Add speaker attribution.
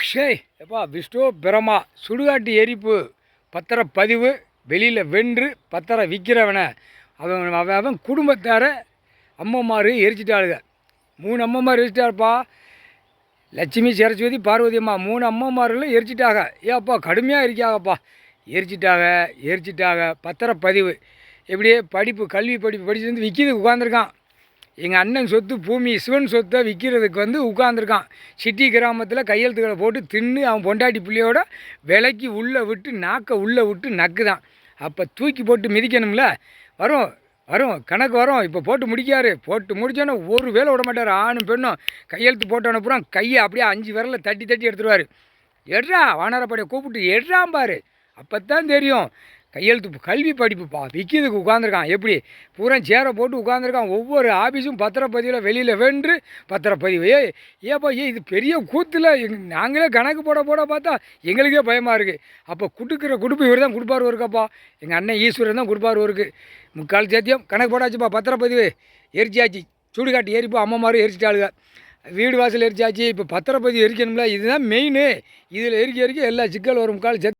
Speaker 1: ஷேய் எப்பா விஷ்ணு பிரமா சுடுகாட்டு எரிப்பு பத்திரப்பதிவு வெளியில் வென்று பத்திரம் விற்கிறவனை அவன் அவன் அவன் குடும்பத்தார அம்மம்மாரு எரிச்சிட்டாளுங்க. 3 அம்மம்மார் எரிச்சிட்டாருப்பா. லட்சுமி, சரஸ்வதி, பார்வதி அம்மா 3 அம்மம்மார்களும் எரிச்சிட்டாங்க. ஏப்பா கடுமையாக இருக்காங்கப்பா. எரிச்சிட்டாங்க பத்திரப்பதிவு. எப்படியே கல்வி படிப்பு படிச்சு வந்து விற்கிறதுக்கு உட்காந்துருக்கான். எங்கள் அண்ணன் சொத்து பூமி சிவன் சொத்தை விற்கிறதுக்கு உட்காந்துருக்கான். சிட்டி கிராமத்தில் கையெழுத்துக்களை போட்டு தின்னு அவன் பொண்டாட்டி பிள்ளையோட விலைக்கு உள்ளே விட்டு நாக்கை உள்ளே விட்டு நக்குதான். அப்போ தூக்கி போட்டு மிதிக்கணும்ல. வரும் கணக்கு வரும். இப்போ போட்டு முடித்தோன்னே ஒரு வேலை விட மாட்டார். ஆணும் பெண்ணும் கையெழுத்து போட்டு அனுப்புகிறான். கையை அப்படியே 5 விரலில் தட்டி எடுத்துருவார். எட்ரா வானரப்படையை கூப்பிட்டு எட்ராம்பார். அப்போ தான் தெரியும் கையெழுத்து கல்வி படிப்புப்பா விற்கிறதுக்கு உட்காந்துருக்கான். எப்படி பூரா சேரை போட்டு உட்காந்துருக்கான். ஒவ்வொரு ஆஃபீஸும் பத்திரப்பதிவில் வெளியில் வென்று பத்திரப்பதிவு. ஏப்பா இது பெரிய கூத்தில் நாங்களே கணக்கு போட பார்த்தா எங்களுக்கே பயமாக இருக்குது. அப்போ கொடுப்பு இவர் தான் கொடுப்பார் ஒருக்கப்பா. எங்கள் அண்ணன் ஈஸ்வரன் தான் கொடுப்பார் ஒருக்கு. 3/4 சேத்தியம் கணக்கு போடாச்சுப்பா. பத்திரப்பதிவு எரிச்சாச்சு. சுடுகாட்டு எரிப்பு அம்மம்மாரும் எரிச்சிட்டாளுங்க. வீடு வாசல் எரிச்சாச்சு. இப்போ பத்திரப்பதிவு எரிக்கணும்ல. இதுதான் மெயின். இதில் எரிக்க எல்லா சிக்கல் வரும். 3/4